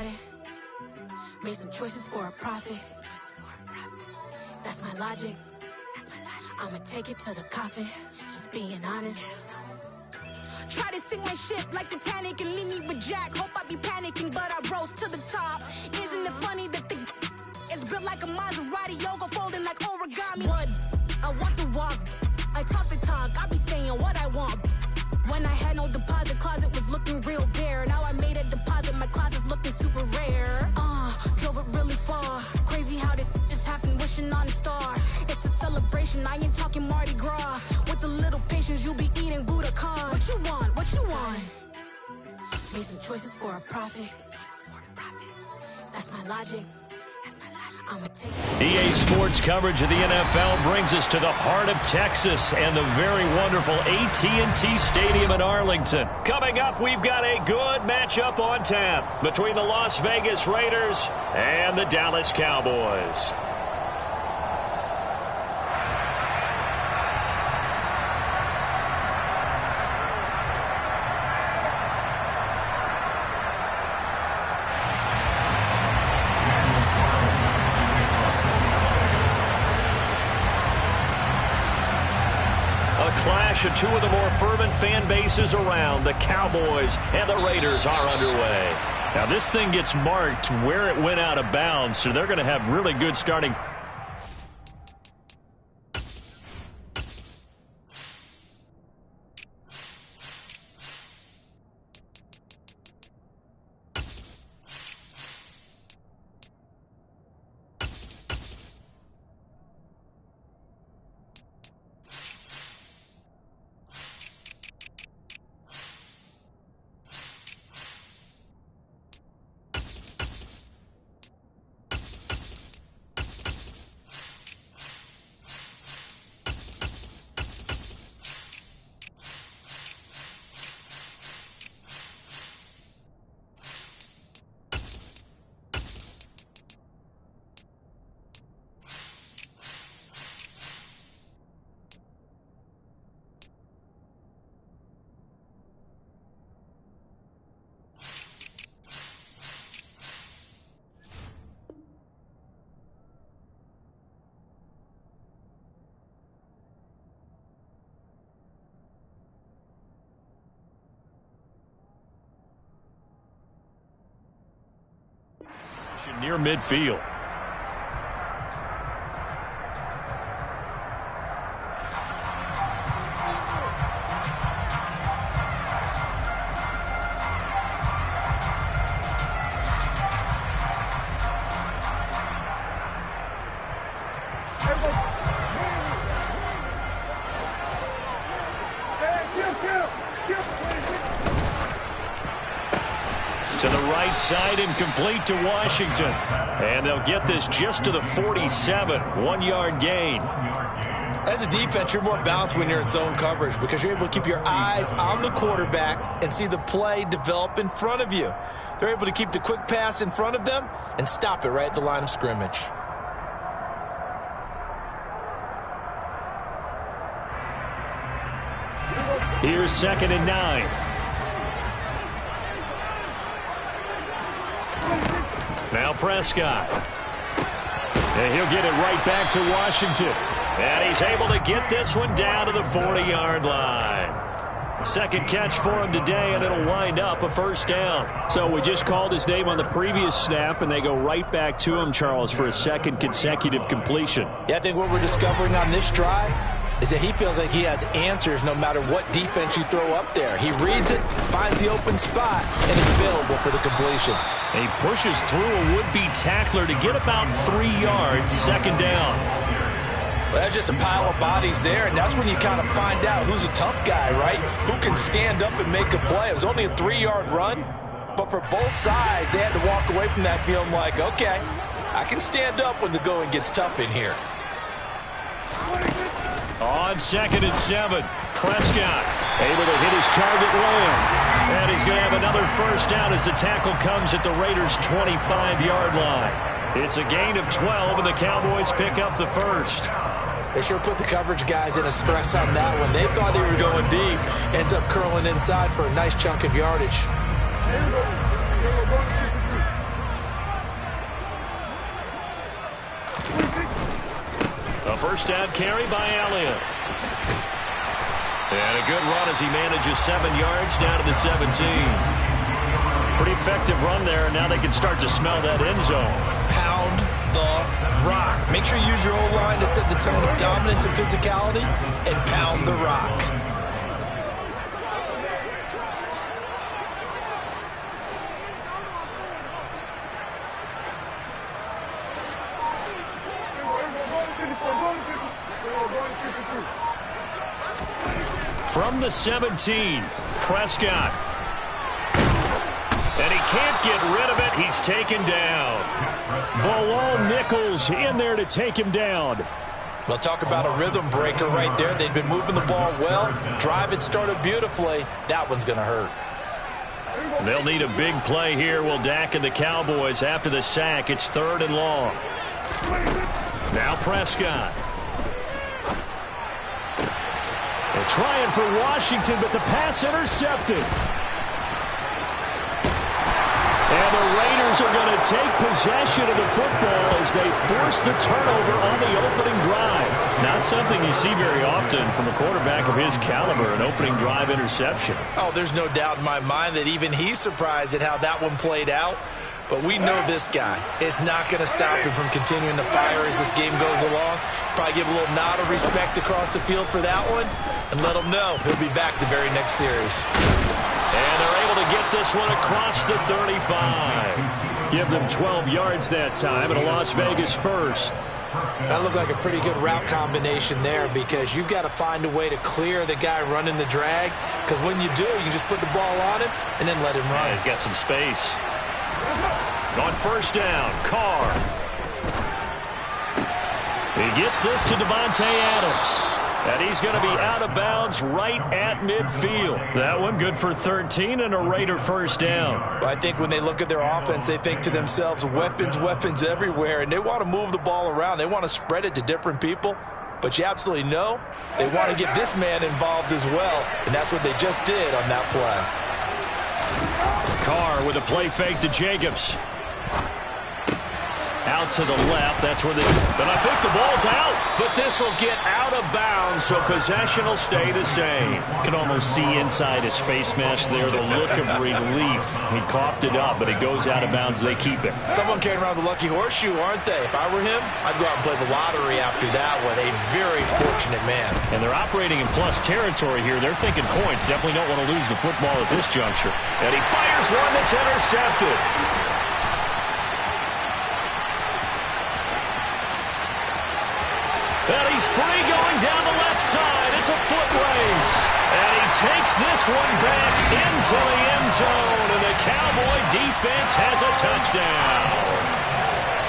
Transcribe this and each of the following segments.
it. Made some choices for a profit. That's my logic. I'ma take it to the coffin. Just being honest. Try to sink my ship like Titanic and leave me with Jack. Hope I be panicking, but I rose to the top. Isn't it funny that the is built like a Maserati, yoga folding like origami? What? I walk the walk, I talk the talk. I be saying what I want. When I had no deposit, closet was looking real bare. Now I made a deposit, my closet's looking super rare. Drove it really far. Crazy how that just happened, wishing on a star. It's a celebration, I ain't talking Mardi Gras. With a little patience, you'll be eating Budokan. What you want? What you want? Made some choices for a profit. That's my logic. I'ma take it. EA Sports coverage of the NFL brings us to the heart of Texas and the very wonderful AT&T Stadium in Arlington. Coming up, we've got a good matchup on tap between the Las Vegas Raiders and the Dallas Cowboys. Clash of two of the more fervent fan bases around. The Cowboys and the Raiders are underway. Now this thing gets marked where it went out of bounds, so they're going to have really good starting. Near midfield. To the right side and complete to Washington. And they'll get this just to the 47. 1-yard gain. As a defense, you're more balanced when you're in zone coverage because you're able to keep your eyes on the quarterback and see the play develop in front of you. They're able to keep the quick pass in front of them and stop it right at the line of scrimmage. Here's 2nd and 9. Now Prescott. And he'll get it right back to Washington. And he's able to get this one down to the 40-yard line. Second catch for him today, and it'll wind up a first down. So we just called his name on the previous snap, and they go right back to him, Charles, for a second consecutive completion. Yeah, I think what we're discovering on this drive is that he feels like he has answers no matter what defense you throw up there. He reads it, finds the open spot, and is available for the completion. And he pushes through a would-be tackler to get about 3 yards, second down. Well, that's just a pile of bodies there, and that's when you kind of find out who's a tough guy, right? Who can stand up and make a play. It was only a 3-yard run, but for both sides, they had to walk away from that feeling like, okay, I can stand up when the going gets tough in here. On 2nd and 7, Prescott able to hit his target well. And he's going to have another first down as the tackle comes at the Raiders' 25-yard line. It's a gain of 12, and the Cowboys pick up the first. They sure put the coverage guys in a stress on that one. They thought they were going deep. Ends up curling inside for a nice chunk of yardage. first down carry by Elliott. And a good run as he manages 7 yards down to the 17. Pretty effective run there. Now they can start to smell that end zone. Pound the rock. Make sure you use your O-line to set the tone of dominance and physicality, and pound the rock. From the 17, Prescott. And he can't get rid of it. He's taken down. Bilal Nichols in there to take him down. Well, talk about a rhythm breaker right there. They've been moving the ball well. Drive it started beautifully. That one's going to hurt. They'll need a big play here. Will Dak and the Cowboys after the sack. It's 3rd and long. Now Prescott. They're trying for Washington, but the pass intercepted. And the Raiders are going to take possession of the football as they force the turnover on the opening drive. Not something you see very often from a quarterback of his caliber, an opening drive interception. Oh, there's no doubt in my mind that even he's surprised at how that one played out. But we know this guy is not going to stop him from continuing to fire as this game goes along. Probably give a little nod of respect across the field for that one and let him know he'll be back the very next series. And they're able to get this one across the 35. Give them 12 yards that time and a Las Vegas first. That looked like a pretty good route combination there because you've got to find a way to clear the guy running the drag, because when you do, you just put the ball on him and then let him run. Yeah, he's got some space. On first down, Carr. He gets this to Devontae Adams. And he's going to be out of bounds right at midfield. That one good for 13 and a Raider first down. Well, I think when they look at their offense, they think to themselves, weapons, weapons everywhere. And they want to move the ball around. They want to spread it to different people. But you absolutely know they want to get this man involved as well. And that's what they just did on that play. Carr with a play fake to Jacobs. Out to the left. That's where they... But I think the ball's out. But this will get out of bounds, so possession will stay the same. You can almost see inside his face mask there the look of relief. He coughed it up, but it goes out of bounds. They keep it. Someone carrying around the lucky horseshoe, aren't they? If I were him, I'd go out and play the lottery after that one. A very fortunate man. And they're operating in plus territory here. They're thinking points. Definitely don't want to lose the football at this juncture. And he fires one that's intercepted. And he's free going down the left side. It's a foot race. And he takes this one back into the end zone. And the Cowboy defense has a touchdown.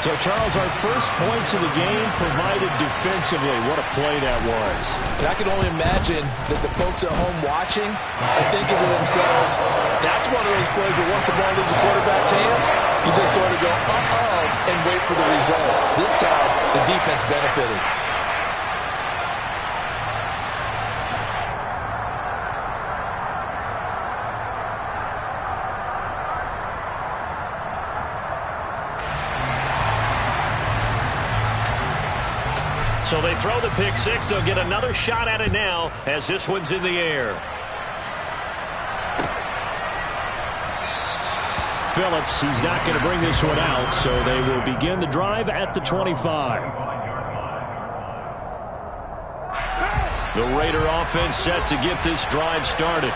So, Charles, our first points of the game provided defensively. What a play that was. And I can only imagine that the folks at home watching are thinking to themselves, that's one of those plays where once the ball leaves the quarterback's hands, you just sort of go, uh-oh, and wait for the result. This time, the defense benefited. So they throw the pick six. They'll get another shot at it now as this one's in the air. Phillips, he's not going to bring this one out, so they will begin the drive at the 25. The Raider offense set to get this drive started.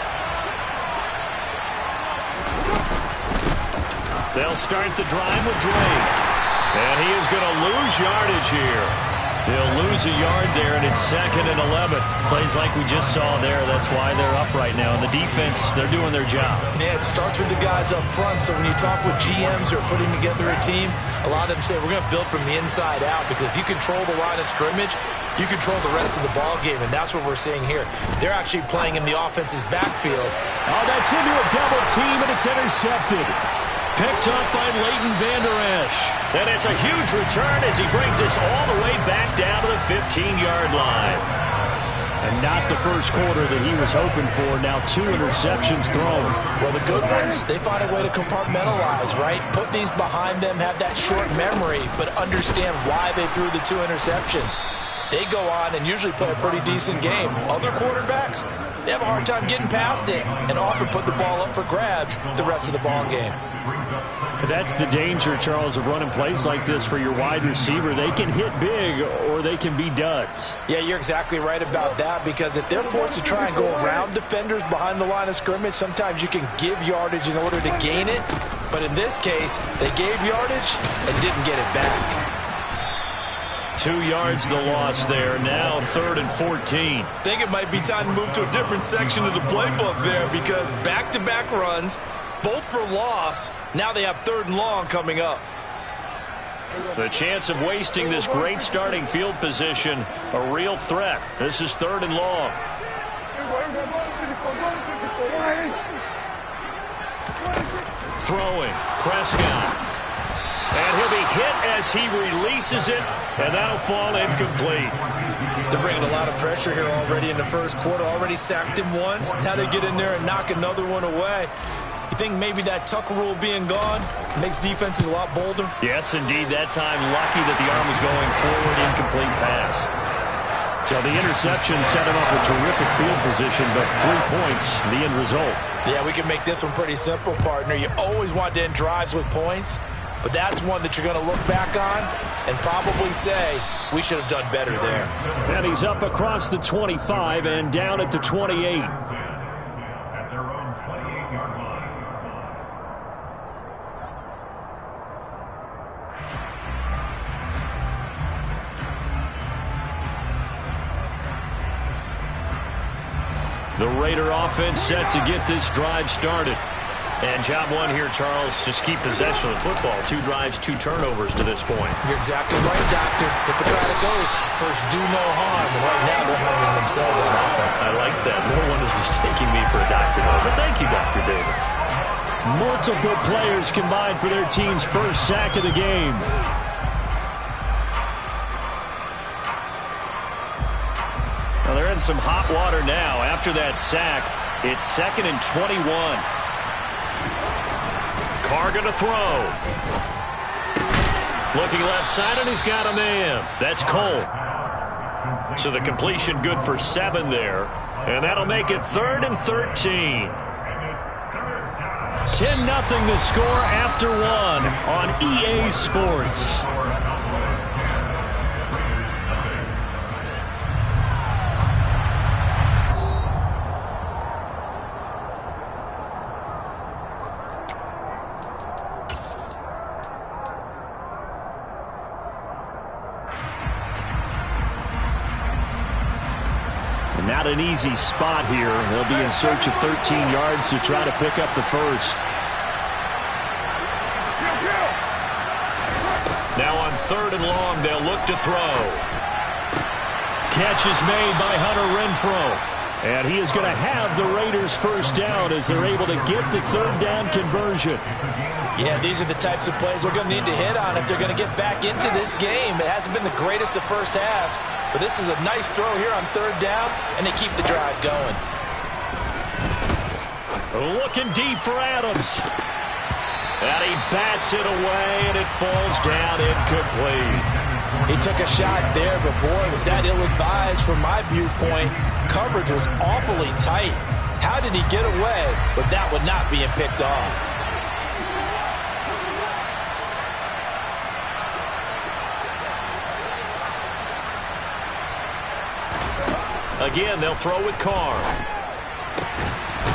They'll start the drive with Drake. And he is going to lose yardage here. They'll lose a yard there, and it's 2nd and 11. Plays like we just saw there. That's why they're up right now. And the defense, they're doing their job. Yeah, it starts with the guys up front. So when you talk with GMs who are putting together a team, a lot of them say we're going to build from the inside out, because if you control the line of scrimmage, you control the rest of the ball game, and that's what we're seeing here. They're actually playing in the offense's backfield. Oh, that's into a double team, and it's intercepted. Picked up by Leighton Vander Esch. And it's a huge return as he brings us all the way back down to the 15-yard line. And not the first quarter that he was hoping for. Now 2 interceptions thrown. Well, the good ones, they find a way to compartmentalize, right? Put these behind them, have that short memory, but understand why they threw the 2 interceptions. they go on and usually play a pretty decent game. Other quarterbacks, they have a hard time getting past it and often put the ball up for grabs the rest of the ball game. That's the danger, Charles, of running plays like this for your wide receiver. They can hit big or they can be duds. Yeah, you're exactly right about that, because if they're forced to try and go around defenders behind the line of scrimmage, sometimes you can give yardage in order to gain it. But in this case, they gave yardage and didn't get it back. 2 yards the loss there. Now 3rd and 14. I think it might be time to move to a different section of the playbook there, because back-to-back runs, both for loss. Now they have 3rd and long coming up. The chance of wasting this great starting field position, a real threat. This is 3rd and long. Throwing, Prescott. And he'll be hit as he releases it, and that'll fall incomplete. They're bringing a lot of pressure here already in the first quarter. Already sacked him once. Now they get in there and knock another one away. You think maybe that Tucker rule being gone makes defenses a lot bolder? Yes, indeed. That time, lucky that the arm was going forward, incomplete pass. So the interception set him up with terrific field position, but 3 points, the end result. Yeah, we can make this one pretty simple, partner. You always want to end drives with points, but that's one that you're going to look back on and probably say, we should have done better there. And he's up across the 25 and down at the 28. The Raider offense set to get this drive started. And job one here, Charles, just keep possession of the football. 2 drives, 2 turnovers to this point. You're exactly right, Doctor. Hippocratic oath. First, do no harm. And right now, they're harming themselves on offense. I like that. No one is mistaking me for a doctor, though. But thank you, Dr. Davis. Multiple players combined for their team's first sack of the game. Well, they're in some hot water now. After that sack, it's 2nd and 21. Carr going to throw. Looking left side, and he's got a man. That's Cole. So the completion good for 7 there. And that'll make it 3rd and 13. 10-0 the score after 1 on EA Sports. Not an easy spot here. They'll be in search of 13 yards to try to pick up the first. Now on 3rd and long, they'll look to throw. Catch is made by Hunter Renfrow. And he is going to have the Raiders first down as they're able to get the 3rd down conversion. Yeah, these are the types of plays we're going to need to hit on if they're going to get back into this game. It hasn't been the greatest of first halves, but this is a nice throw here on 3rd down, and they keep the drive going. Looking deep for Adams. And he bats it away, and it falls down incomplete. He took a shot there, but boy, was that ill-advised from my viewpoint. Coverage was awfully tight. How did he get away with that one not being picked off? Again, they'll throw with Carr.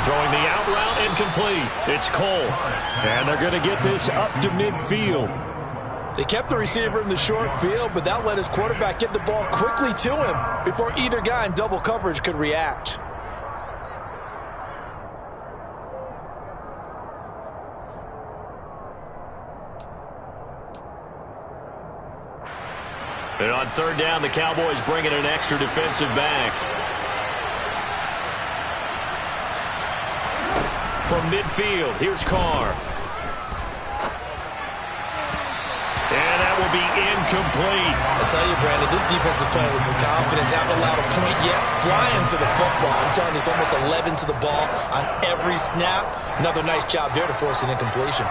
Throwing the out route, incomplete. It's Cole. And they're going to get this up to midfield. They kept the receiver in the short field, but that let his quarterback get the ball quickly to him before either guy in double coverage could react. And on 3rd down, the Cowboys bring in an extra defensive back. From midfield, here's Carr. And that will be incomplete. I tell you, Brandon, this defense is playing with some confidence. Haven't allowed a point yet. Flying to the football. I'm telling you, it's almost 11 to the ball on every snap. Another nice job there to force an incompletion.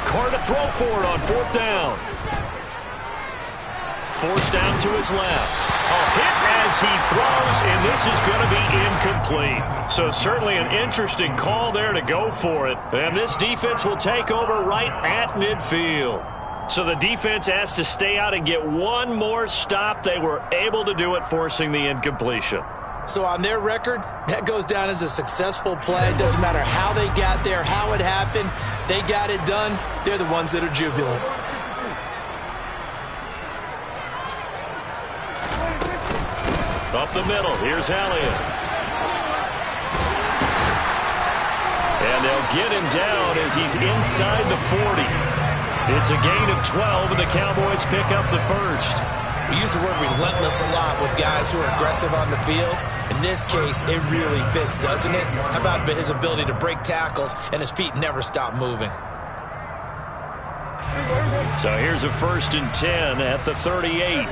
Carr to throw for it on 4th down. Forced down to his left. A hit as he throws, and this is going to be incomplete. So certainly an interesting call there to go for it. And this defense will take over right at midfield. So the defense has to stay out and get one more stop. They were able to do it, forcing the incompletion. So on their record, that goes down as a successful play. Doesn't matter how they got there, how it happened. They got it done. They're the ones that are jubilant. Up the middle, here's Elliott. And they'll get him down as he's inside the 40. It's a gain of 12, and the Cowboys pick up the first. We use the word relentless a lot with guys who are aggressive on the field. In this case, it really fits, doesn't it? How about his ability to break tackles and his feet never stop moving? So here's a 1st and 10 at the 38.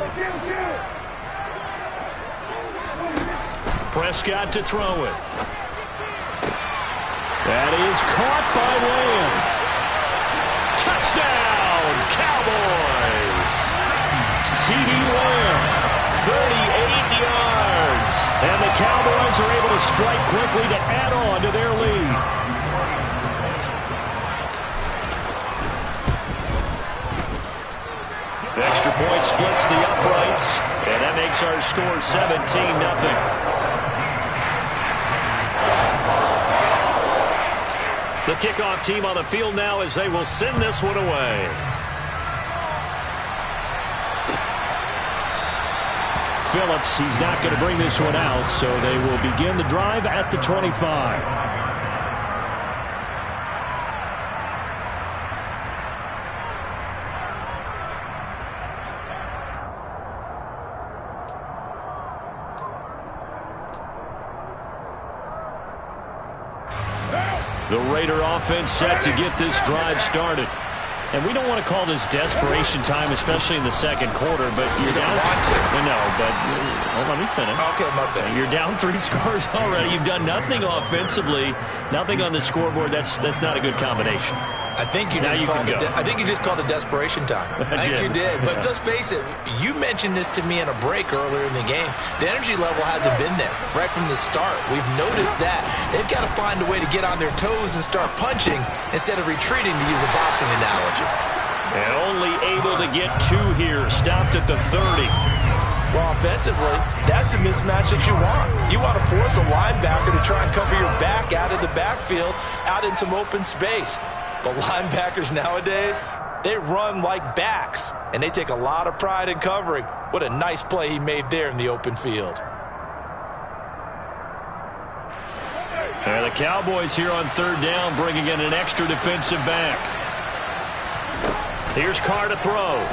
Prescott to throw it. That is caught by Lamb. Touchdown, Cowboys! CeeDee Lamb, 38 yards. And the Cowboys are able to strike quickly to add on to their lead. The extra point splits the uprights, and that makes our score 17-0. The kickoff team on the field now as they will send this one away. Phillips, he's not going to bring this one out, so they will begin the drive at the 25. The Raider offense set to get this drive started. And we don't want to call this desperation time, especially in the second quarter, but you're down. No, but let me finish. Okay, my bad. You're down 3 scores already. You've done nothing offensively, nothing on the scoreboard. That's not a good combination. I think you just called it desperation time. I think you did. But let's face it, you mentioned this to me in a break earlier in the game. The energy level hasn't been there right from the start. We've noticed that. They've got to find a way to get on their toes and start punching instead of retreating, to use a boxing analogy. And only able to get 2 here. Stopped at the 30. Well, offensively, that's the mismatch that you want. You want to force a linebacker to try and cover your back out of the backfield, out in some open space. But linebackers nowadays, they run like backs, and they take a lot of pride in covering. What a nice play he made there in the open field. And the Cowboys here on 3rd down, bringing in an extra defensive back. Here's Carr to throw.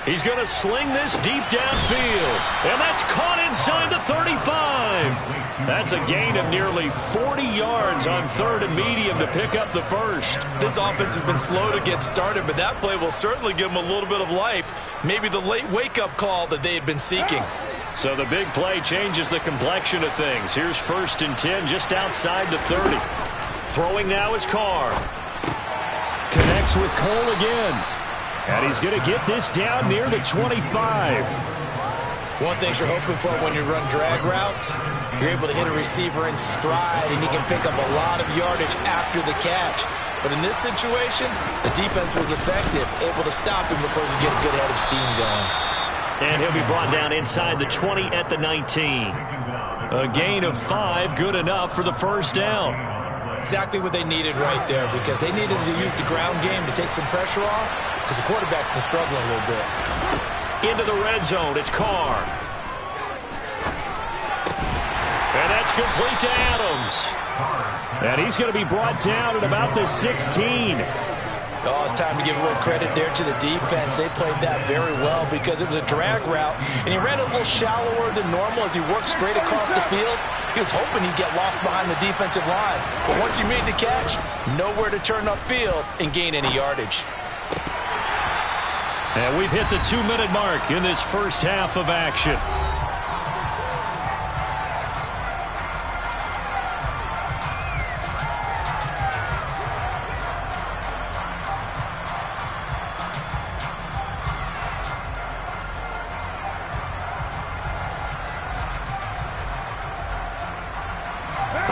He's going to sling this deep downfield. And that's caught inside the 35. That's a gain of nearly 40 yards on 3rd and medium to pick up the first. This offense has been slow to get started, but that play will certainly give them a little bit of life. Maybe the late wake-up call that they had been seeking. So the big play changes the complexion of things. Here's 1st and 10 just outside the 30. Throwing now is Carr. Connects with Cole again. And he's going to get this down near the 25. One thing you're hoping for when you run drag routes, you're able to hit a receiver in stride, and he can pick up a lot of yardage after the catch. But in this situation, the defense was effective, able to stop him before he get a good head of steam going. And he'll be brought down inside the 20 at the 19. A gain of 5, good enough for the first down. Exactly what they needed right there, because they needed to use the ground game to take some pressure off, because the quarterback's been struggling a little bit. Into the red zone, it's Carr. And that's complete to Adams. And he's going to be brought down at about the 16. Oh, it's time to give a little credit there to the defense. They played that very well because it was a drag route, and he ran a little shallower than normal as he worked straight across the field. He was hoping he'd get lost behind the defensive line. But once he made the catch, nowhere to turn upfield and gain any yardage. And we've hit the 2-minute mark in this first half of action.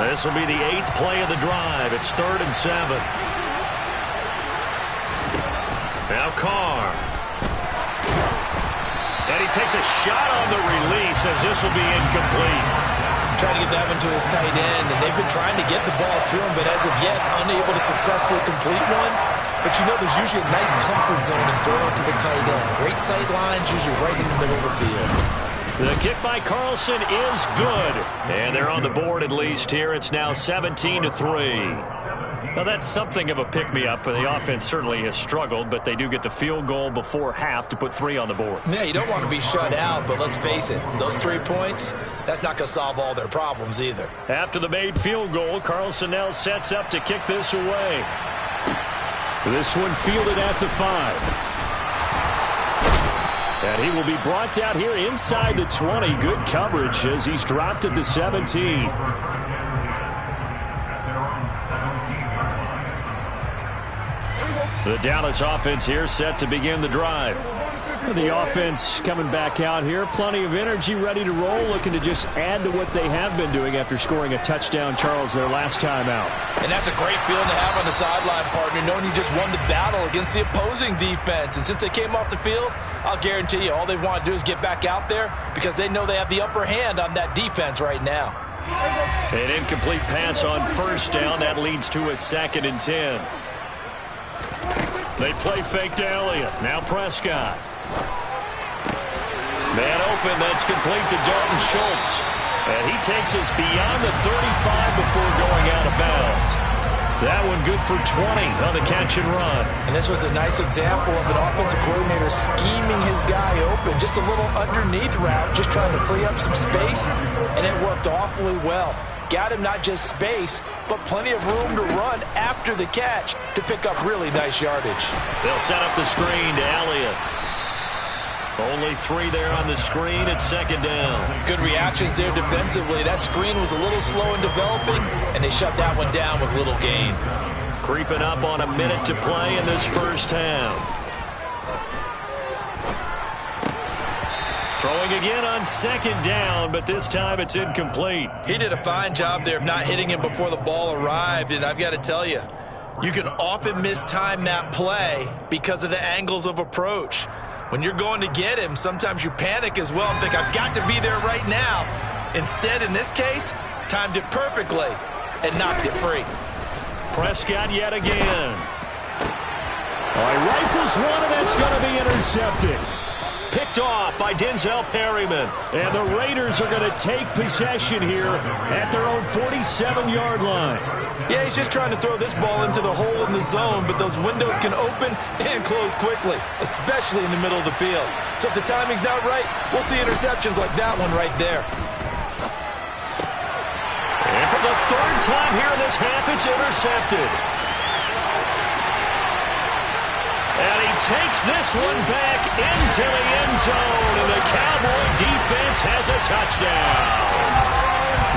This will be the 8th play of the drive. It's 3rd and 7. Now Carr. And he takes a shot on the release as this will be incomplete. Trying to get that one to his tight end, and they've been trying to get the ball to him, but as of yet, unable to successfully complete one. But you know there's usually a nice comfort zone in throwing to the tight end. Great sight lines, usually right in the middle of the field. The kick by Carlson is good. And they're on the board at least here. It's now 17-3. Now, that's something of a pick-me-up. The offense certainly has struggled, but they do get the field goal before half to put 3 on the board. Yeah, you don't want to be shut out, but let's face it, those 3 points, that's not going to solve all their problems either. After the made field goal, Carlson now sets up to kick this away. This one fielded at the 5. And he will be brought down here inside the 20. Good coverage as he's dropped at the 17. The Dallas offense here set to begin the drive. The offense coming back out here. Plenty of energy, ready to roll, looking to just add to what they have been doing after scoring a touchdown, Charles, their last time out. And that's a great feeling to have on the sideline, partner, knowing you just won the battle against the opposing defense. And since they came off the field, I'll guarantee you all they want to do is get back out there because they know they have the upper hand on that defense right now. An incomplete pass on 1st down. That leads to a 2nd and 10. They play fake to Elliott. Now Prescott. Man open, that's complete to Dalton Schultz. And he takes us beyond the 35 before going out of bounds. That one good for 20 on the catch and run. And this was a nice example of an offensive coordinator scheming his guy open. Just a little underneath route, just trying to free up some space, and it worked awfully well. Got him not just space, but plenty of room to run after the catch to pick up really nice yardage. They'll set up the screen to Elliott. Only 3 there on the screen at 2nd down. Good reactions there defensively. That screen was a little slow in developing, and they shut that one down with little gain. Creeping up on a minute to play in this first half. Throwing again on 2nd down, but this time it's incomplete. He did a fine job there of not hitting him before the ball arrived, and I've got to tell you, you can often mistime that play because of the angles of approach. When you're going to get him, sometimes you panic as well and think, I've got to be there right now. Instead, in this case, timed it perfectly and knocked it free. Prescott yet again. All right, rifles one, and that's going to be intercepted. Picked off by Denzel Perryman. And the Raiders are going to take possession here at their own 47-yard line. Yeah, he's just trying to throw this ball into the hole in the zone, but those windows can open and close quickly, especially in the middle of the field. So if the timing's not right, we'll see interceptions like that one right there. And for the 3rd time here in this half, it's intercepted. And he takes this one back into the end zone, and the Cowboy defense has a touchdown.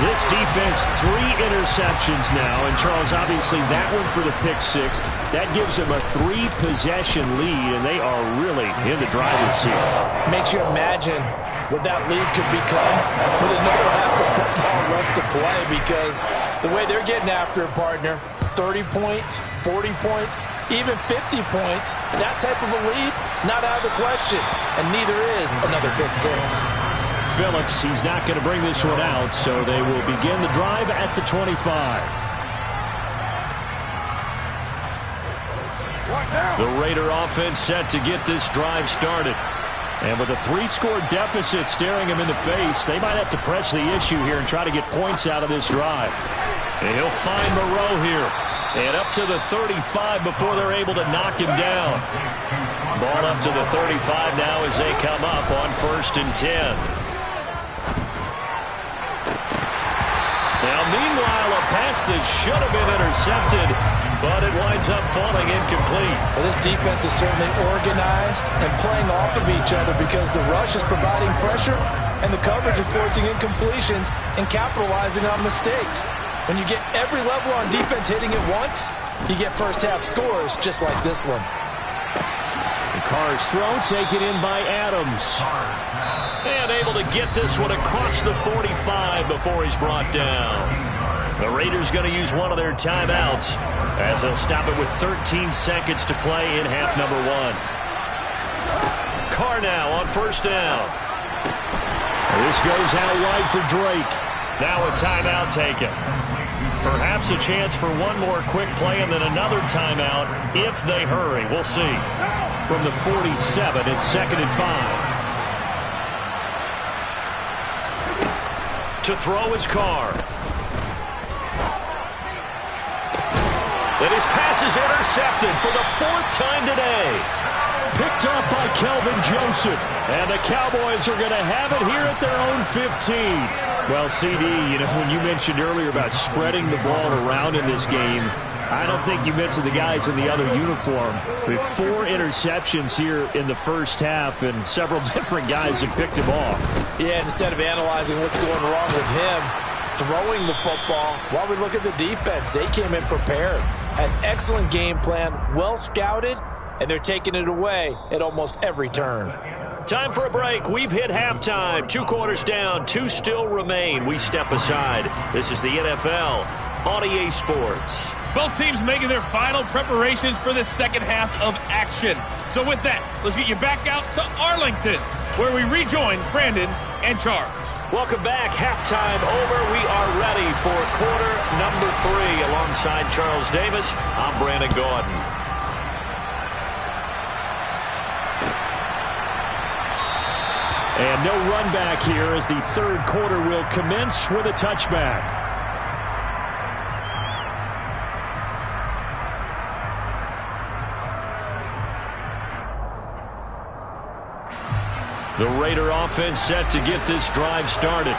This defense, 3 interceptions now, and Charles, obviously that one for the pick 6. That gives them a 3-possession lead, and they are really in the driver's seat. Makes you imagine what that lead could become with another half of football left to play, because the way they're getting after a partner, 30 points, 40 points, even 50 points, that type of a lead, not out of the question, and neither is another pick 6. Phillips, he's not going to bring this one out, so they will begin the drive at the 25. The Raider offense set to get this drive started. And with a 3-score deficit staring him in the face, they might have to press the issue here and try to get points out of this drive. And he'll find Moreau here. And up to the 35 before they're able to knock him down. Ball up to the 35 now as they come up on 1st and 10. Now, meanwhile, a pass that should have been intercepted, but it winds up falling incomplete. Well, this defense is certainly organized and playing off of each other because the rush is providing pressure and the coverage is forcing incompletions and capitalizing on mistakes. When you get every level on defense hitting it once, you get first-half scores just like this one. The Carr's throw taken in by Adams. And able to get this one across the 45 before he's brought down. The Raiders going to use one of their timeouts as they'll stop it with 13 seconds to play in half number 1. Carr now on first down. This goes out wide for Drake. Now a timeout taken. Perhaps a chance for one more quick play and then another timeout if they hurry. We'll see. From the 47, it's 2nd and 5. To throw is Carr. And his pass is intercepted for the 4th time today. Picked up by Kelvin Joseph. And the Cowboys are going to have it here at their own 15. Well, CD, when you mentioned earlier about spreading the ball around in this game, I don't think you mentioned the guys in the other uniform. We have 4 interceptions here in the first half, and several different guys have picked him off. Yeah, instead of analyzing what's going wrong with him, throwing the football, while we look at the defense, they came in prepared. Had an excellent game plan, well scouted, and they're taking it away at almost every turn. Time for a break. We've hit halftime. 2 quarters down, 2 still remain. We step aside. This is the NFL on EA Sports. Both teams making their final preparations for the second half of action. So with that, let's get you back out to Arlington, where we rejoin Brandon and Charles. Welcome back. Halftime over. We are ready for quarter number 3. Alongside Charles Davis, I'm Brandon Gaudin. And no run back here as the 3rd quarter will commence with a touchback. The Raider offense set to get this drive started.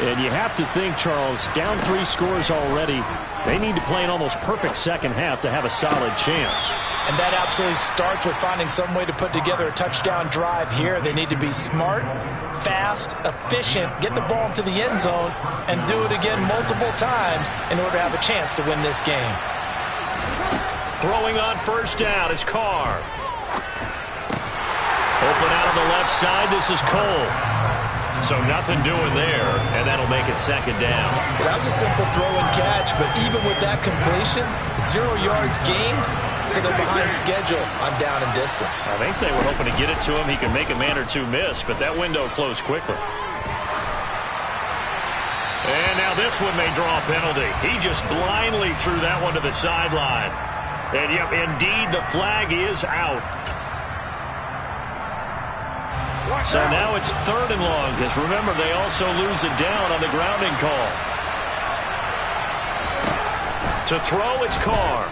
And you have to think, Charles, down 3 scores already. They need to play an almost perfect second half to have a solid chance. And that absolutely starts with finding some way to put together a touchdown drive here. They need to be smart, fast, efficient, get the ball into the end zone, and do it again multiple times in order to have a chance to win this game. Throwing on first down is Carr. Open out on the left side. This is Cole. So nothing doing there, and that'll make it 2nd down. Well, that was a simple throw and catch, but even with that completion, 0 yards gained, so they're behind schedule on down and distance. I think they were hoping to get it to him. He could make a man or 2 miss, but that window closed quickly. And now this one may draw a penalty. He just blindly threw that one to the sideline. And, yep, indeed, the flag is out. So now it's 3rd and long, because remember, they also lose it down on the grounding call. To throw, it's Carr.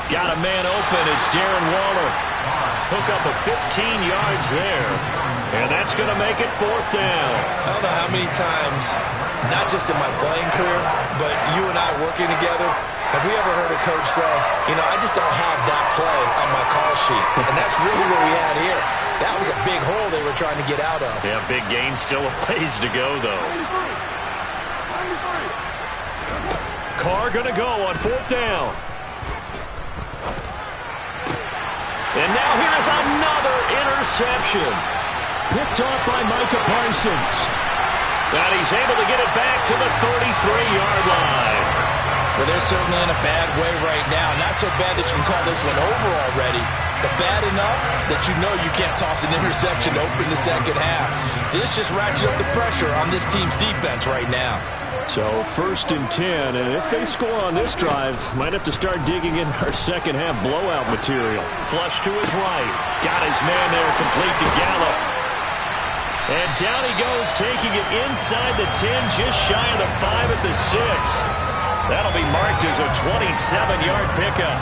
Got a man open. It's Darren Waller. Hook up of 15 yards there. And that's going to make it 4th down. I don't know how many times, not just in my playing career, but you and I working together, have we ever heard a coach say, I just don't have that play on my call sheet. And that's really what we had here. That was a big hole they were trying to get out of. Yeah, big gain, still a ways to go, though. Carr going to go on 4th down. And now here's another interception. Picked off by Micah Parsons. And he's able to get it back to the 33-yard line. Well, they're certainly in a bad way right now. Not so bad that you can call this one over already, but bad enough that you know you can't toss an interception to open the second half. This just ratchets up the pressure on this team's defense right now. So 1st and 10, and if they score on this drive, might have to start digging in our second half blowout material. Flush to his right. Got his man there, complete to Gallup. And down he goes, taking it inside the 10, just shy of the 5 at the 6. That'll be marked as a 27-yard pickup.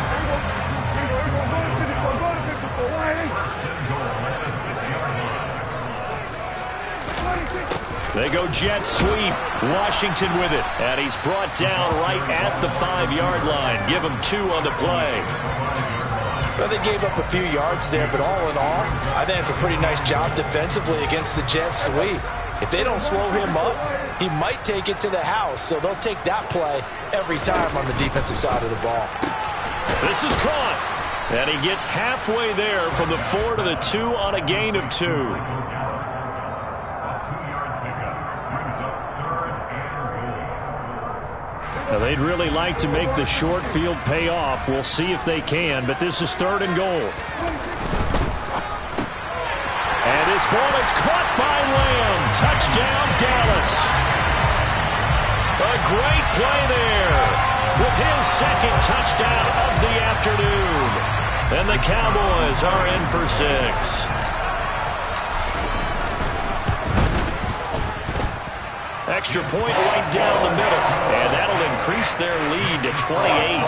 They go jet sweep. Washington with it. And he's brought down right at the 5-yard line. Give him 2 on the play. Well, they gave up a few yards there, but all in all, I think it's a pretty nice job defensively against the jet sweep. If they don't slow him up, he might take it to the house, so they'll take that play every time on the defensive side of the ball. This is caught. And he gets halfway there from the 4 to the 2 on a gain of 2. Now, they'd really like to make the short field pay off. We'll see if they can, but this is 3rd and goal. And his ball is caught by Lamb. Touchdown, Dallas. A great play there with his 2nd touchdown of the afternoon. And the Cowboys are in for 6. Extra point right down the middle, and that'll increase their lead to 28.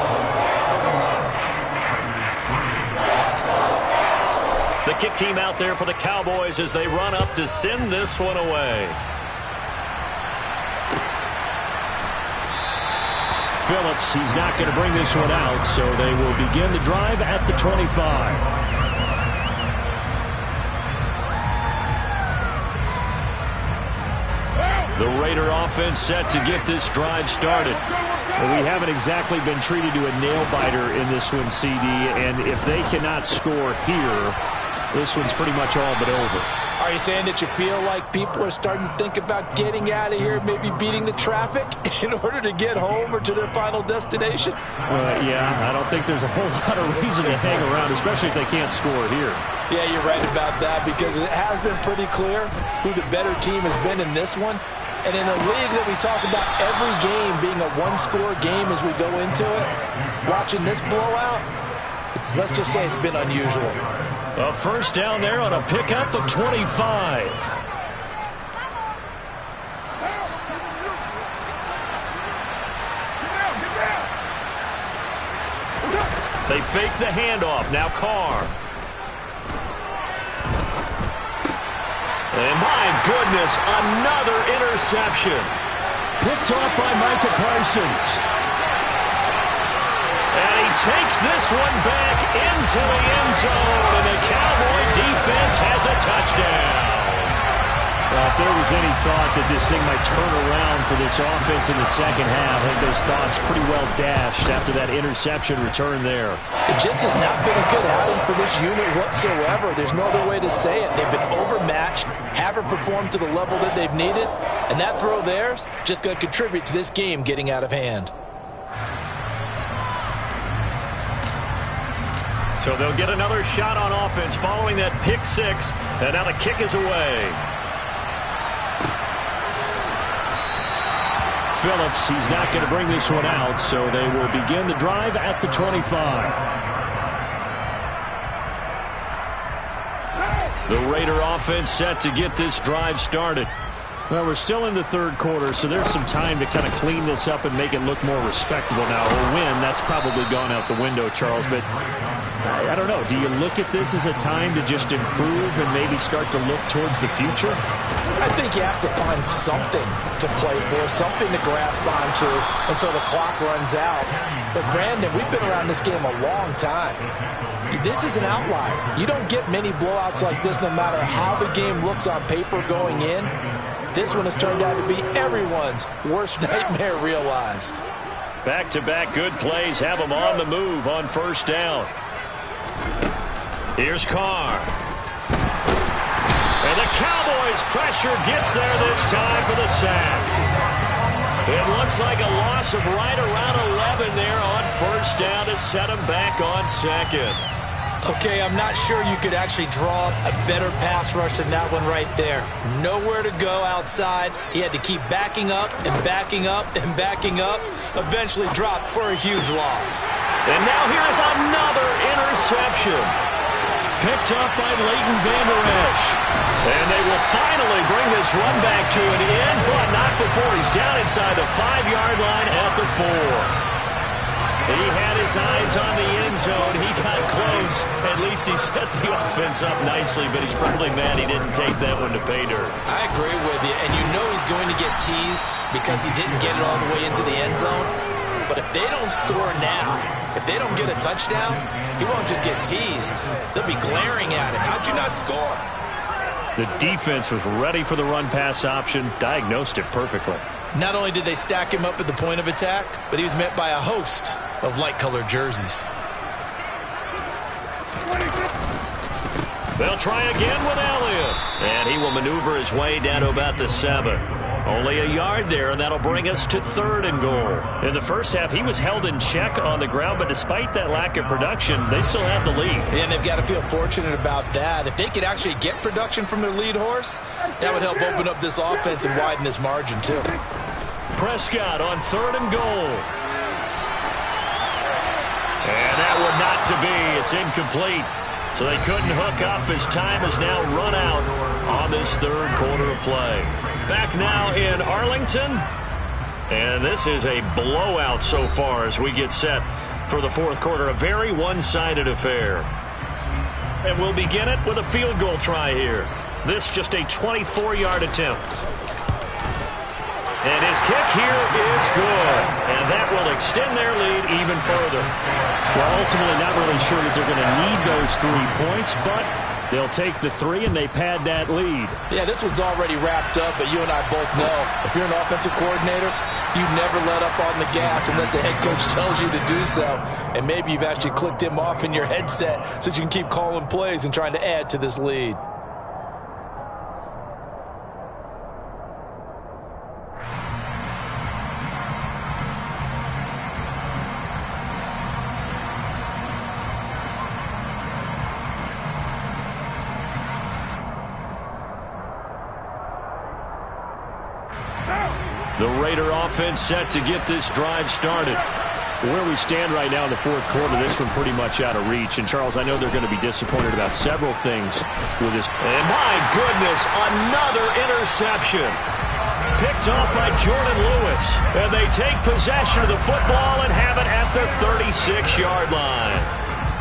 The kick team out there for the Cowboys as they run up to send this one away. Phillips, he's not going to bring this one out, so they will begin the drive at the 25. The Raider offense set to get this drive started. We haven't exactly been treated to a nail-biter in this one, CD, and if they cannot score here, this one's pretty much all but over. Are you saying that you feel like people are starting to think about getting out of here, maybe beating the traffic in order to get home or to their final destination? Yeah, I don't think there's a whole lot of reason to hang around, especially if they can't score here. Yeah, you're right about that, because it has been pretty clear who the better team has been in this one. And in a league that we talk about every game being a one-score game as we go into it, watching this blowout, let's just say it's been unusual. A first down there on a pickup of 25. They fake the handoff. Now Carr. And my goodness, another interception. Picked off by Micah Parsons. And he takes this one back into the end zone, and the Cowboy defense has a touchdown. Well, if there was any thought that this thing might turn around for this offense in the second half, I think those thoughts pretty well dashed after that interception return there. It just has not been a good outing for this unit whatsoever. There's no other way to say it. They've been overmatched, haven't performed to the level that they've needed, and that throw there is just going to contribute to this game getting out of hand. So they'll get another shot on offense following that pick six, and now the kick is away. Phillips, he's not going to bring this one out, so they will begin the drive at the 25. The Raider offense set to get this drive started. Well, we're still in the third quarter, so there's some time to kind of clean this up and make it look more respectable now. A win, that's probably gone out the window, Charles, but I don't know. Do you look at this as a time to just improve and maybe start to look towards the future? I think you have to find something to play for, something to grasp onto until the clock runs out. But, Brandon, we've been around this game a long time. This is an outlier. You don't get many blowouts like this no matter how the game looks on paper going in. This one has turned out to be everyone's worst nightmare realized. Back-to-back good plays have them on the move on first down. Here's Carr. And the Cowboys' pressure gets there this time for the sack. It looks like a loss of right around 11 there on first down to set him back on second. Okay, I'm not sure you could actually draw up a better pass rush than that one right there. Nowhere to go outside. He had to keep backing up and backing up and backing up. Eventually dropped for a huge loss. And now here is another interception. Picked up by Leighton Vander Esch. And they will finally bring this run back to an end, but not before he's down inside the 5-yard line at the 4. He had his eyes on the end zone. He got close. At least he set the offense up nicely, but he's probably mad he didn't take that one to pay dirt. I agree with you, and you know he's going to get teased because he didn't get it all the way into the end zone. But if they don't score now, if they don't get a touchdown, he won't just get teased. They'll be glaring at him. How'd you not score? The defense was ready for the run-pass option, diagnosed it perfectly. Not only did they stack him up at the point of attack, but he was met by a host of light-colored jerseys. They'll try again with Elliott. And he will maneuver his way down to about the 7. Only a yard there, and that'll bring us to 3rd and goal. In the first half, he was held in check on the ground, but despite that lack of production, they still have the lead. And they've got to feel fortunate about that. If they could actually get production from their lead horse, that would help open up this offense and widen this margin, too. Prescott on 3rd and goal. And that would not to be. It's incomplete. So they couldn't hook up as time has now run out on this 3rd quarter of play. Back now in Arlington. And this is a blowout so far as we get set for the 4th quarter. A very one-sided affair. And we'll begin it with a field goal try here. This just a 24-yard attempt. And his kick here is good. And that will extend their lead even further. Well, ultimately not really sure that they're going to need those 3 points, but they'll take the 3 and they pad that lead. Yeah, this one's already wrapped up, but you and I both know if you're an offensive coordinator, you never let up on the gas unless the head coach tells you to do so. And maybe you've actually clicked him off in your headset so you can keep calling plays and trying to add to this lead. The Raider offense set to get this drive started. Where we stand right now in the 4th quarter, this one pretty much out of reach. And, Charles, I know they're going to be disappointed about several things with this. And, my goodness, another interception. Picked off by Jordan Lewis. And they take possession of the football and have it at their 36-yard line.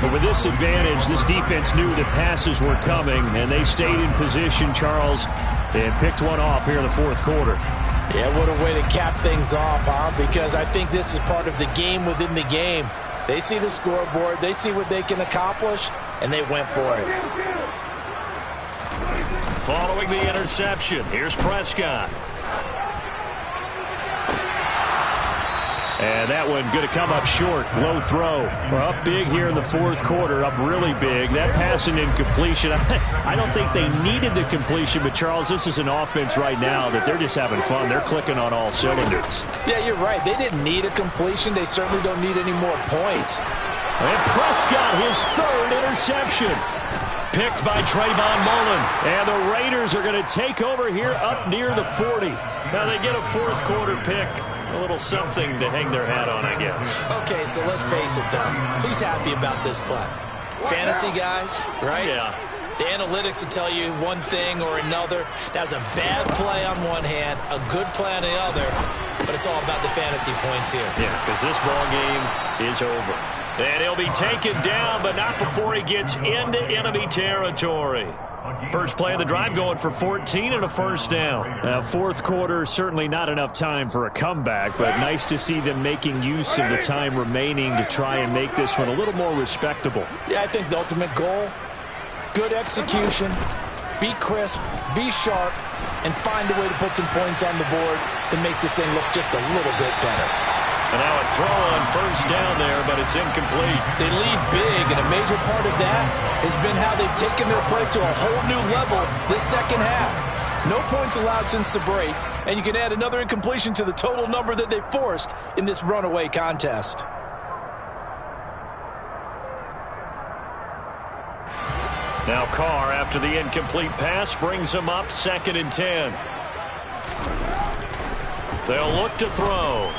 But with this advantage, this defense knew that passes were coming, and they stayed in position, Charles, and picked one off here in the 4th quarter. Yeah, what a way to cap things off, huh? Because I think this is part of the game within the game. They see the scoreboard, they see what they can accomplish, and they went for it. Following the interception, here's Prescott. And that one going to come up short. Low throw. We're up big here in the 4th quarter. Up really big. That pass and incompletion. I don't think they needed the completion, but, Charles, this is an offense right now that they're just having fun. They're clicking on all cylinders. Yeah, you're right. They didn't need a completion. They certainly don't need any more points. And Prescott, his 3rd interception. Picked by Trayvon Mullen. And the Raiders are going to take over here up near the 40. Now they get a 4th quarter pick. A little something to hang their hat on, I guess. Okay, so let's face it, though. Who's happy about this play? Fantasy guys, right? Yeah. The analytics will tell you one thing or another. That's a bad play on one hand, a good play on the other, but it's all about the fantasy points here. Yeah, because this ball game is over. And he'll be taken down, but not before he gets into enemy territory. First play of the drive going for 14 and a first down. 4th quarter, certainly not enough time for a comeback, but nice to see them making use of the time remaining to try and make this one a little more respectable. Yeah, I think the ultimate goal, good execution, be crisp, be sharp, and find a way to put some points on the board to make this thing look just a little bit better. And now a throw on first down there, but it's incomplete. They lead big, and a major part of that has been how they've taken their play to a whole new level this second half. No points allowed since the break, and you can add another incompletion to the total number that they forced in this runaway contest. Now Carr, after the incomplete pass, brings him up 2nd and 10. They'll look to throw.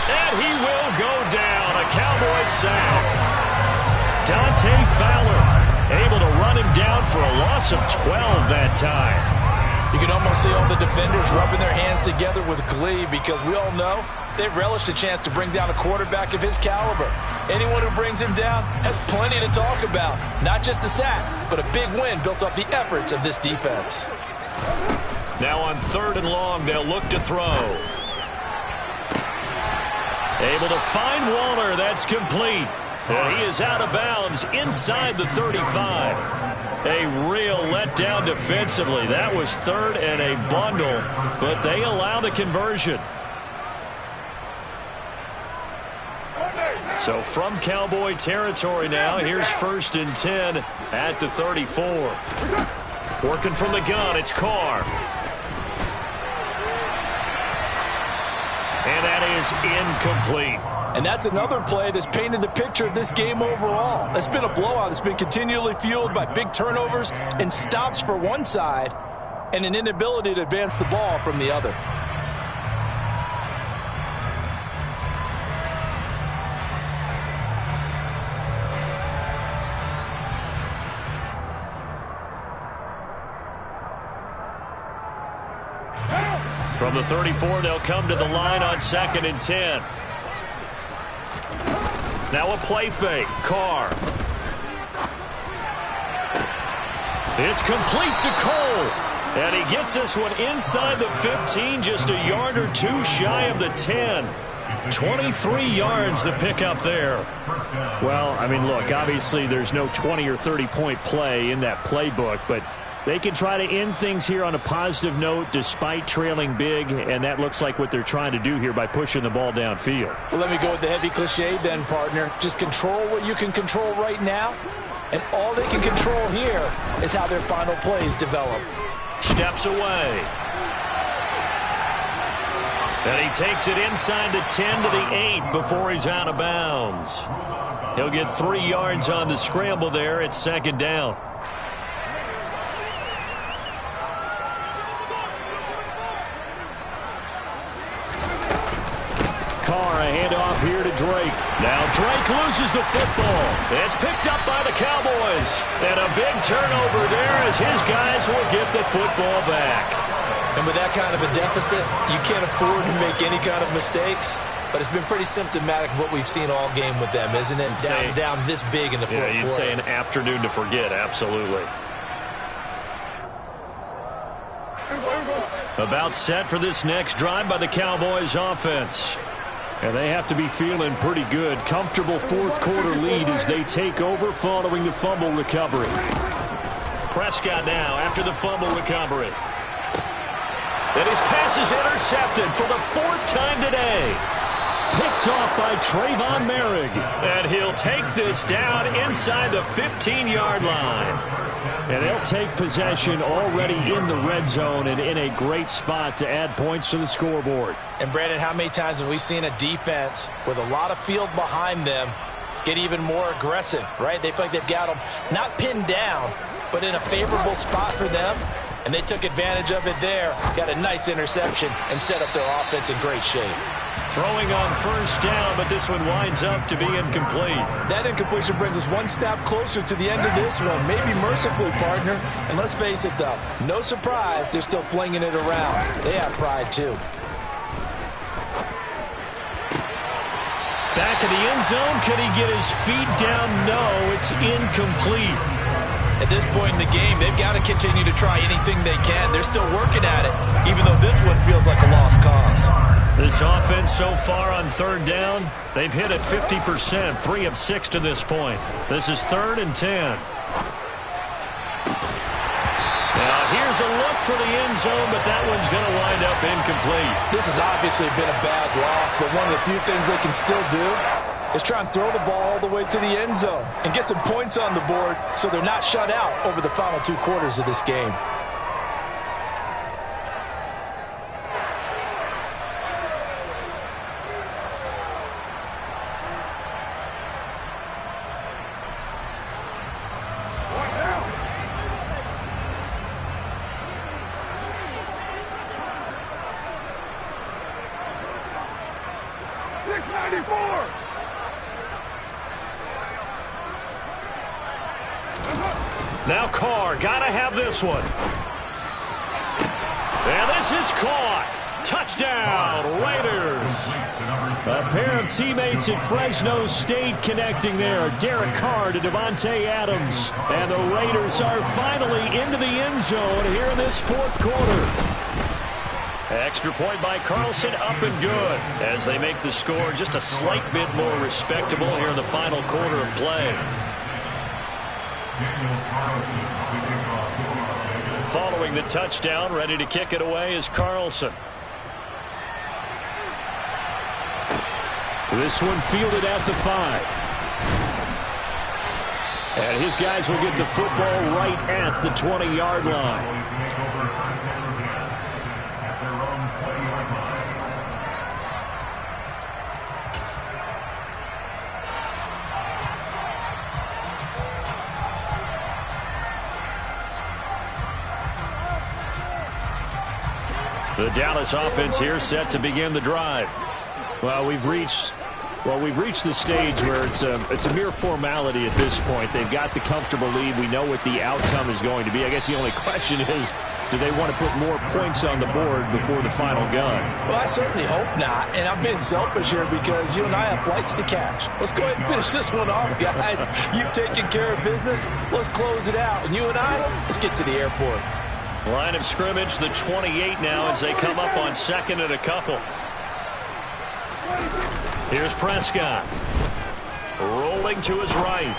And he will go down. A Cowboys sack. Dante Fowler able to run him down for a loss of 12 that time. You can almost see all the defenders rubbing their hands together with glee because we all know they relish the chance to bring down a quarterback of his caliber. Anyone who brings him down has plenty to talk about. Not just a sack, but a big win built off the efforts of this defense. Now on 3rd and long, they'll look to throw. Able to find Waller. That's complete. And he is out of bounds inside the 35. A real letdown defensively. That was 3rd and a bundle, but they allow the conversion. So from Cowboy territory now, here's 1st and 10 at the 34. Working from the gun, it's Carr. And that is incomplete. And that's another play that's painted the picture of this game overall. It's been a blowout. It's been continually fueled by big turnovers and stops for one side and an inability to advance the ball from the other. From the 34, they'll come to the line on 2nd and 10. Now a play fake. Carr. It's complete to Cole. And he gets this one inside the 15, just a yard or two shy of the 10. 23 yards the pickup there. Well, I mean, look, obviously there's no 20 or 30-point play in that playbook, but they can try to end things here on a positive note despite trailing big, and that looks like what they're trying to do here by pushing the ball downfield. Well, let me go with the heavy cliche then, partner. Just control what you can control right now, and all they can control here is how their final plays develop. Steps away. And he takes it inside the 10 to the 8 before he's out of bounds. He'll get 3 yards on the scramble there at 2nd down. Carr, a handoff here to Drake. Now Drake loses the football. It's picked up by the Cowboys. And a big turnover there as his guys will get the football back. And with that kind of a deficit, you can't afford to make any kind of mistakes. But it's been pretty symptomatic of what we've seen all game with them, isn't it? Down this big in the fourth quarter. You'd say an afternoon to forget, absolutely. About set for this next drive by the Cowboys offense. And they have to be feeling pretty good. Comfortable fourth quarter lead as they take over following the fumble recovery. Prescott now after the fumble recovery. And his pass is intercepted for the 4th time today. Picked off by Trayvon Merrick. And he'll take this down inside the 15-yard line. And they'll take possession already in the red zone and in a great spot to add points to the scoreboard. And, Brandon, how many times have we seen a defense with a lot of field behind them get even more aggressive, right? They feel like they've got them not pinned down, but in a favorable spot for them. And they took advantage of it there, got a nice interception, and set up their offense in great shape. Throwing on 1st down, but this one winds up to be incomplete. That incompletion brings us one step closer to the end of this one, maybe mercifully, partner. And let's face it, though, no surprise, they're still flinging it around. They have pride, too. Back in the end zone, can he get his feet down? No, it's incomplete. At this point in the game, they've got to continue to try anything they can. They're still working at it, even though this one feels like a lost cause. This offense so far on 3rd down, they've hit it 50%, 3 of 6 to this point. This is 3rd and 10. Now here's a look for the end zone, but that one's going to wind up incomplete. This has obviously been a bad loss, but one of the few things they can still do is try and throw the ball all the way to the end zone and get some points on the board so they're not shut out over the final 2 quarters of this game. Now Carr, gotta have this one. And this is caught. Touchdown, Raiders. A pair of teammates at Fresno State connecting there. Derek Carr to Devontae Adams. And the Raiders are finally into the end zone here in this fourth quarter. Extra point by Carlson, up and good. As they make the score just a slight bit more respectable here in the final quarter of play. Following the touchdown, ready to kick it away is Carlson. This one fielded at the 5. And his guys will get the football right at the 20-yard line. The Dallas offense here set to begin the drive. Well, we've reached the stage where it's a mere formality at this point. They've got the comfortable lead. We know what the outcome is going to be. I guess the only question is, do they want to put more points on the board before the final gun? Well, I certainly hope not. And I'm being selfish here because you and I have flights to catch. Let's go ahead and finish this one off, guys. You've taken care of business. Let's close it out. And you and I, let's get to the airport. Line of scrimmage, the 28 now as they come up on second and a couple. Here's Prescott. Rolling to his right.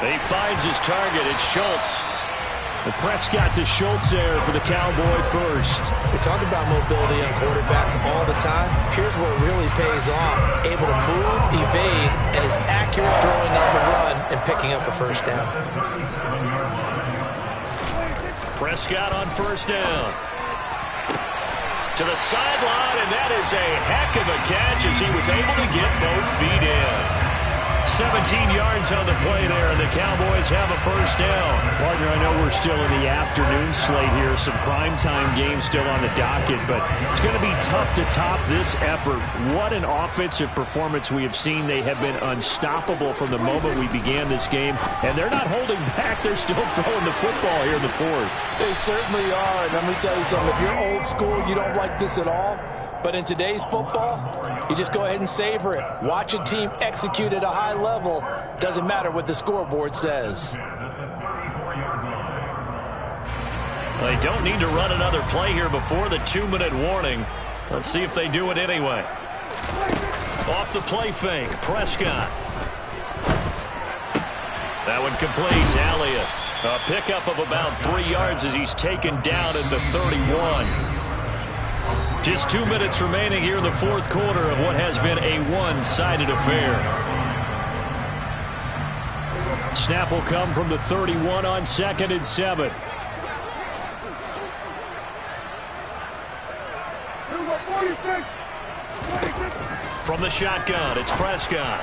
He finds his target. It's Schultz. The Prescott to Schultz there for the Cowboy first. We talk about mobility on quarterbacks all the time. Here's where it really pays off. Able to move, evade, and is accurate throwing on the run and picking up a first down. Prescott on first down. To the sideline, and that is a heck of a catch as he was able to get both feet in. 17 yards on the play there, and the Cowboys have a first down. Partner, I know we're still in the afternoon slate here. Some primetime games still on the docket, but it's going to be tough to top this effort. What an offensive performance we have seen. They have been unstoppable from the moment we began this game, and they're not holding back. They're still throwing the football here in the fourth. They certainly are, and let me tell you something. If you're old school, you don't like this at all. But in today's football, you just go ahead and savor it. Watch a team execute at a high level. Doesn't matter what the scoreboard says. They don't need to run another play here before the 2-minute warning. Let's see if they do it anyway. Off the play fake, Prescott. That one complete, Elliott. A pickup of about 3 yards as he's taken down at the 31. Just 2 minutes remaining here in the fourth quarter of what has been a one-sided affair. Snap will come from the 31 on 2nd and 7. From the shotgun, it's Prescott.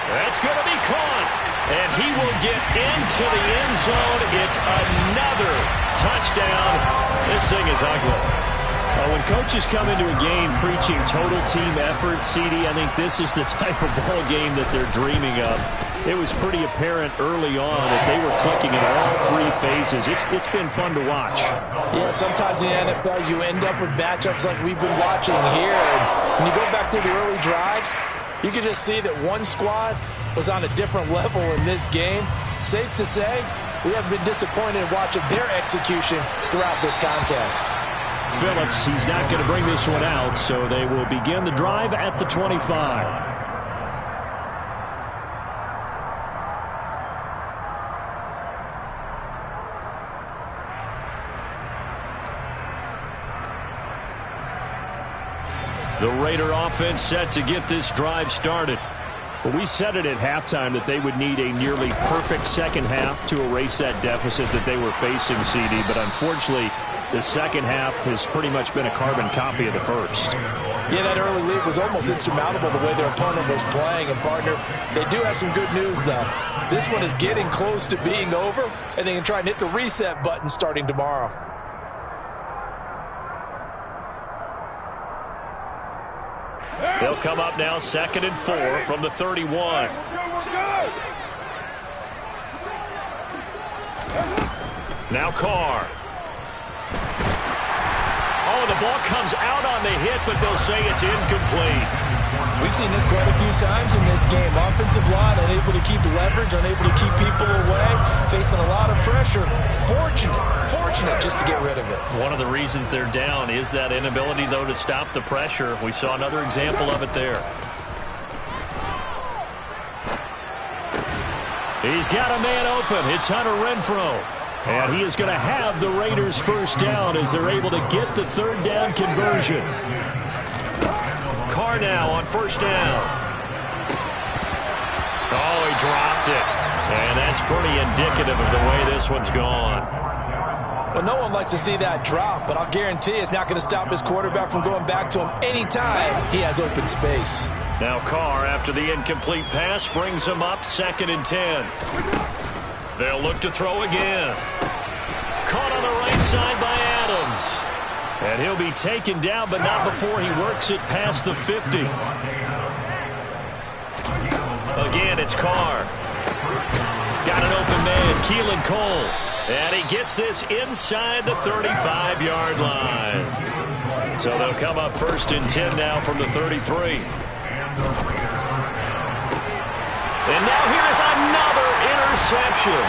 That's going to be caught. And he will get into the end zone. It's another touchdown. This thing is ugly. When coaches come into a game preaching total team effort, CD, I think this is the type of ball game that they're dreaming of. It was pretty apparent early on that they were clicking in all three phases. It's been fun to watch. Yeah, sometimes in the NFL you end up with matchups like we've been watching here. And when you go back to the early drives, you can just see that one squad was on a different level in this game. Safe to say, we haven't been disappointed in watching their execution throughout this contest. Phillips, he's not going to bring this one out, so they will begin the drive at the 25. The Raider offense set to get this drive started. Well, we said it at halftime that they would need a nearly perfect second half to erase that deficit that they were facing, CD, but unfortunately, the second half has pretty much been a carbon copy of the first. Yeah, that early lead was almost insurmountable the way their opponent was playing. And, partner, they do have some good news, though. This one is getting close to being over, and they can try and hit the reset button starting tomorrow. They'll come up now 2nd and 4 from the 31. Now Carr. Oh, the ball comes out on the hit, but they'll say it's incomplete. We've seen this quite a few times in this game. Offensive line unable to keep leverage, unable to keep people away, facing a lot of pressure. Fortunate just to get rid of it. One of the reasons they're down is that inability, though, to stop the pressure. We saw another example of it there. He's got a man open. It's Hunter Renfrow. And he is going to have the Raiders first down as they're able to get the third down conversion. Carr now on first down. Oh, he dropped it. And that's pretty indicative of the way this one's gone. Well, no one likes to see that drop, but I'll guarantee it's not going to stop his quarterback from going back to him anytime he has open space. Now Carr, after the incomplete pass, brings him up 2nd and 10. They'll look to throw again. Caught on the right side by Adams. And he'll be taken down, but not before he works it past the 50. Again, it's Carr. Got an open man, Keelan Cole. And he gets this inside the 35-yard line. So they'll come up 1st and 10 now from the 33. And now here's another interception.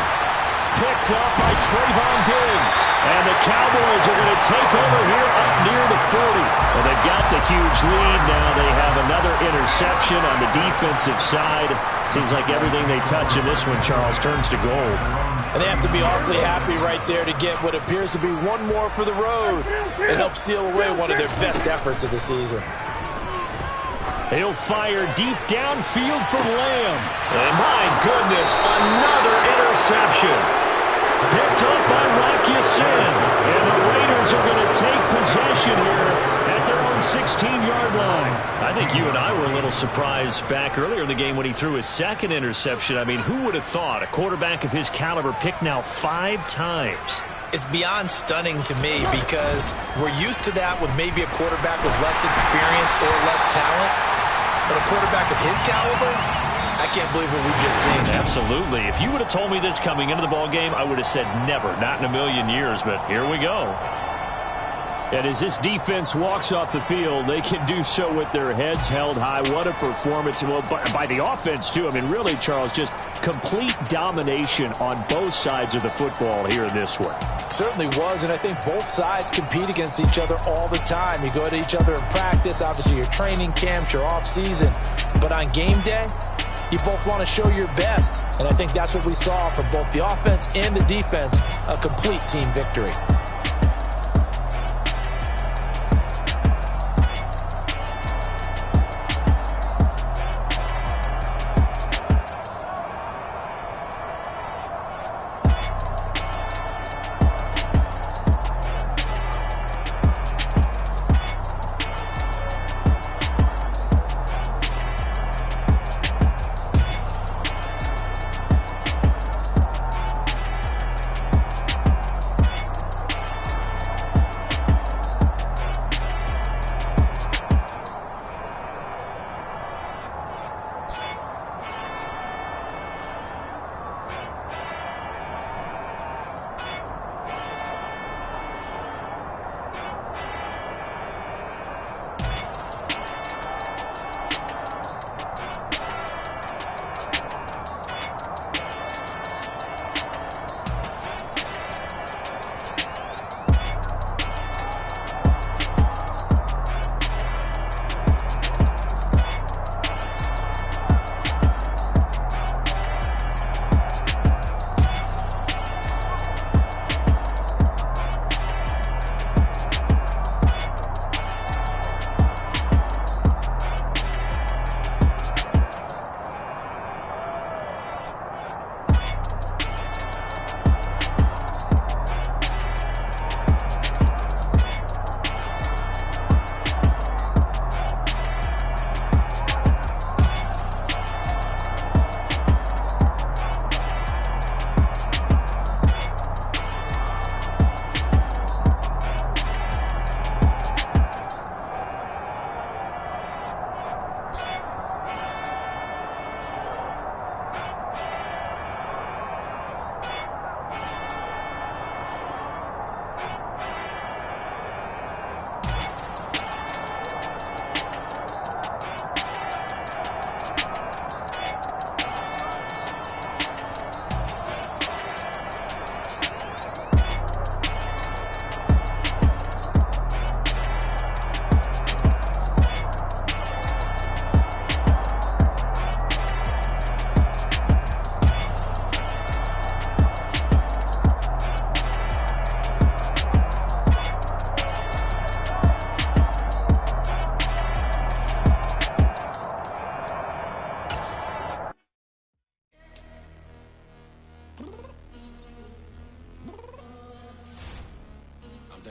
Picked up by Trayvon Diggs. And the Cowboys are going to take over here up near the 40. Well, they've got the huge lead. Now they have another interception on the defensive side. Seems like everything they touch in this one, Charles, turns to gold. And they have to be awfully happy right there to get what appears to be one more for the road and help seal away one of their best efforts of the season. He'll fire deep downfield from Lamb. And my goodness, another interception. Picked up by Rock Ya-Sin. And the Raiders are going to take possession here at their own 16-yard line. I think you and I were a little surprised back earlier in the game when he threw his second interception. I mean, who would have thought a quarterback of his caliber picked now 5 times? It's beyond stunning to me because we're used to that with maybe a quarterback with less experience or less talent. But a quarterback of his caliber, I can't believe what we've just seen. Absolutely. If you would have told me this coming into the ball game, I would have said never, not in a million years. But here we go. And as this defense walks off the field, they can do so with their heads held high. What a performance. Well, by the offense, too. I mean, really, Charles, just complete domination on both sides of the football here in this one. Certainly was, and I think both sides compete against each other all the time. You go to each other in practice, obviously your training camps, your off-season. But on game day, you both want to show your best. And I think that's what we saw from both the offense and the defense, a complete team victory.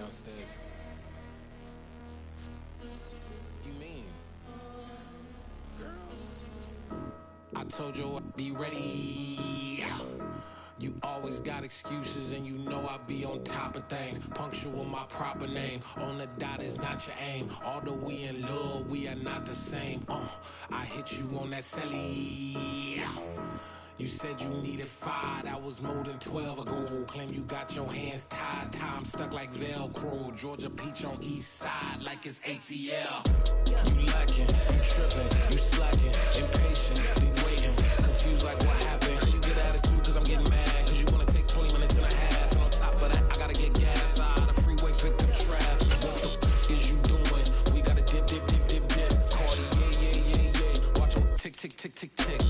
downstairs. You mean? Girl, I told you I'd be ready. You always got excuses and you know I be on top of things. Punctual my proper name. On the dot is not your aim. Although we in love, we are not the same. I hit you on that celly. You said you needed 5, that was more than 12 ago. Claim you got your hands tied, time stuck like Velcro. Georgia Peach on east side like it's ATL. You lacking, you tripping, you slacking, impatient, be waiting, confused like what happened. How you get attitude cause I'm getting mad, cause you wanna take 20 minutes and a half. And on top of that, I gotta get gas out of the freeway, pick up traffic. What the f is you doing? We gotta dip, dip, dip, dip, dip. Cardi, yeah, yeah, yeah, yeah. Watch your tick, tick, tick, tick, tick.